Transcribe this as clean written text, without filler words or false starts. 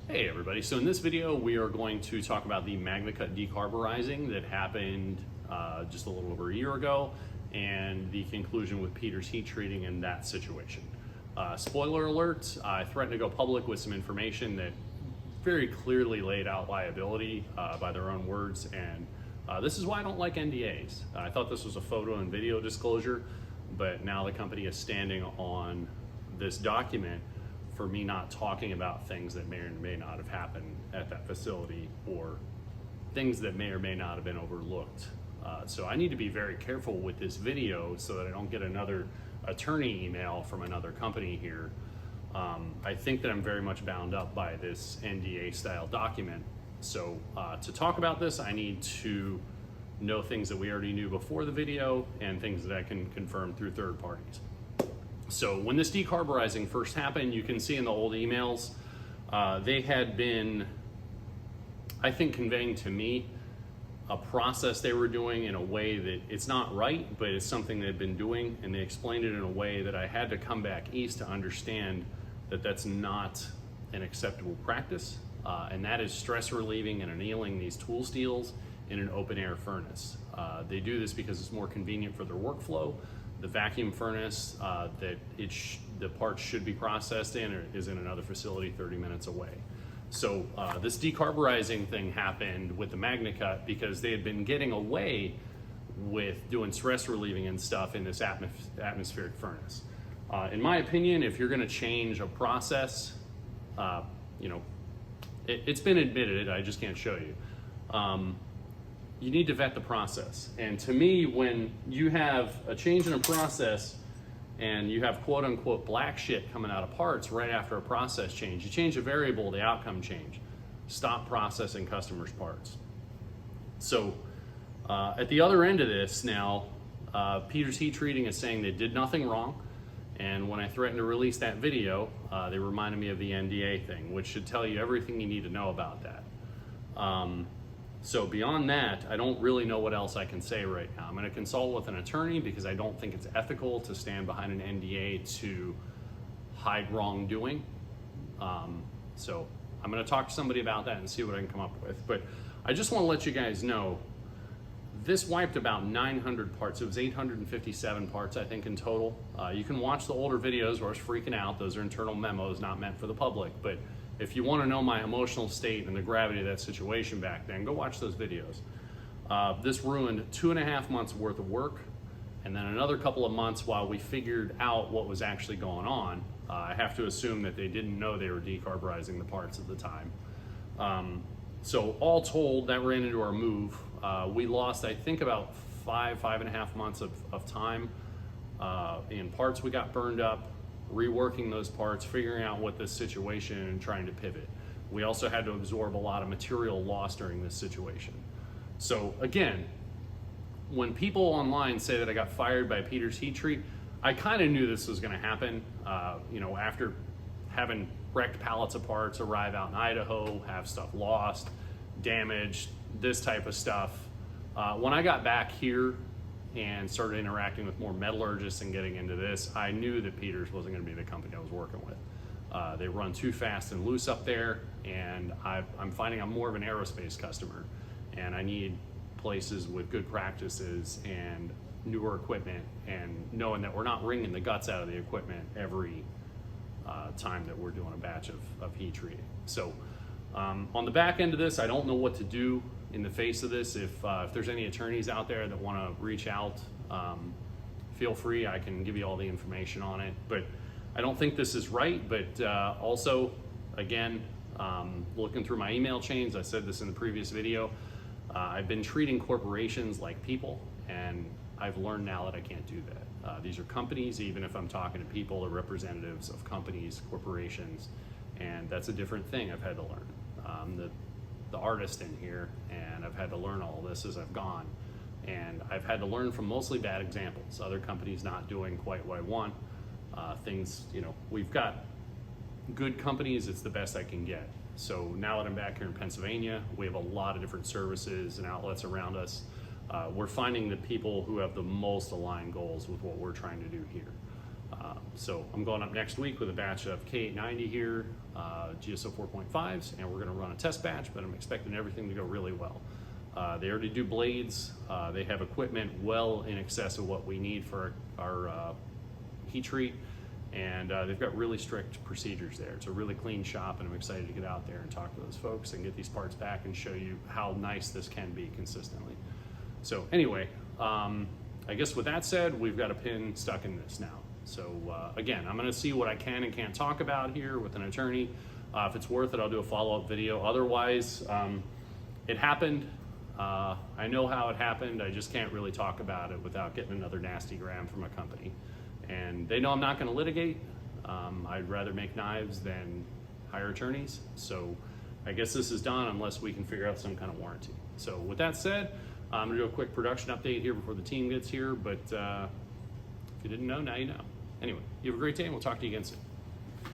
Hey everybody, so in this video we are going to talk about the MagnaCut decarburizing that happened just a little over a year ago and the conclusion with Peter's heat treating in that situation. Spoiler alert, I threatened to go public with some information that very clearly laid out liability by their own words, and this is why I don't like NDAs. I thought this was a photo and video disclosure, but now the company is standing on this document for me not talking about things that may or may not have happened at that facility or things that may or may not have been overlooked. So I need to be very careful with this video so that I don't get another attorney email from another company here. I think that I'm very much bound up by this NDA style document. So to talk about this, I need to know things that we already knew before the video and things that I can confirm through third parties. So when this decarburizing first happened, you can see in the old emails, they had been, I think, conveying to me a process they were doing in a way that it's not right, but it's something they've been doing, and they explained it in a way that I had to come back east to understand that that's not an acceptable practice, and that is stress relieving and annealing these tool steels in an open air furnace. They do this because it's more convenient for their workflow. The vacuum furnace that the parts should be processed in is in another facility 30 minutes away. So this decarburizing thing happened with the MagnaCut because they had been getting away with doing stress relieving and stuff in this atmospheric furnace. In my opinion, if you're gonna change a process, it's been admitted, I just can't show you. You need to vet the process. And to me, when you have a change in a process and you have quote unquote black shit coming out of parts right after a process change, you change a variable, the outcome change. Stop processing customers' parts. So at the other end of this now, Peter's Heat Treating is saying they did nothing wrong. And when I threatened to release that video, they reminded me of the NDA thing, which should tell you everything you need to know about that. So beyond that, I don't really know what else I can say right now. I'm going to consult with an attorney because I don't think it's ethical to stand behind an NDA to hide wrongdoing. So I'm going to talk to somebody about that and see what I can come up with. But I just want to let you guys know, this wiped about 900 parts. It was 857 parts, I think, in total. You can watch the older videos where I was freaking out. Those are internal memos, not meant for the public. But if you want to know my emotional state and the gravity of that situation back then, go watch those videos. This ruined 2.5 months worth of work, and then another couple of months while we figured out what was actually going on. I have to assume that they didn't know they were decarburizing the parts at the time. So all told, that ran into our move. We lost, I think, about 5.5 months of time in parts we got burned up, reworking those parts, figuring out what this situation and trying to pivot. We also had to absorb a lot of material loss during this situation. So again, when people online say that I got fired by Peter's Heat Treat, I kind of knew this was going to happen. After having wrecked pallets of parts arrive out in Idaho, have stuff lost, damaged, this type of stuff. When I got back here and started interacting with more metallurgists and getting into this, I knew that Peters wasn't going to be the company I was working with. They run too fast and loose up there, and I'm finding I'm more of an aerospace customer, and I need places with good practices and newer equipment, and knowing that we're not wringing the guts out of the equipment every time that we're doing a batch of heat treating. So on the back end of this, I don't know what to do in the face of this. If there's any attorneys out there that want to reach out, feel free. I can give you all the information on it. But I don't think this is right. But also, again, looking through my email chains, I said this in the previous video, I've been treating corporations like people, and I've learned now that I can't do that. These are companies, even if I'm talking to people or representatives of companies, corporations, and that's a different thing I've had to learn. The artist in here, and I've had to learn all this as I've gone, and I've had to learn from mostly bad examples, other companies not doing quite what I want. We've got good companies, it's the best I can get. So now that I'm back here in Pennsylvania, we have a lot of different services and outlets around us. We're finding the people who have the most aligned goals with what we're trying to do here. So I'm going up next week with a batch of K890 here, GSO 4.5s, and we're going to run a test batch, but I'm expecting everything to go really well. They already do blades. They have equipment well in excess of what we need for our heat treat, and they've got really strict procedures there. It's a really clean shop, and I'm excited to get out there and talk to those folks and get these parts back and show you how nice this can be consistently. So anyway, I guess with that said, we've got a pin stuck in this now. So again, I'm going to see what I can and can't talk about here with an attorney. If it's worth it, I'll do a follow-up video. Otherwise, it happened. I know how it happened. I just can't really talk about it without getting another nasty gram from a company. And they know I'm not going to litigate. I'd rather make knives than hire attorneys. So I guess this is done unless we can figure out some kind of warranty. So with that said, I'm going to do a quick production update here before the team gets here. But if you didn't know, now you know. Anyway, you have a great day, and we'll talk to you again soon.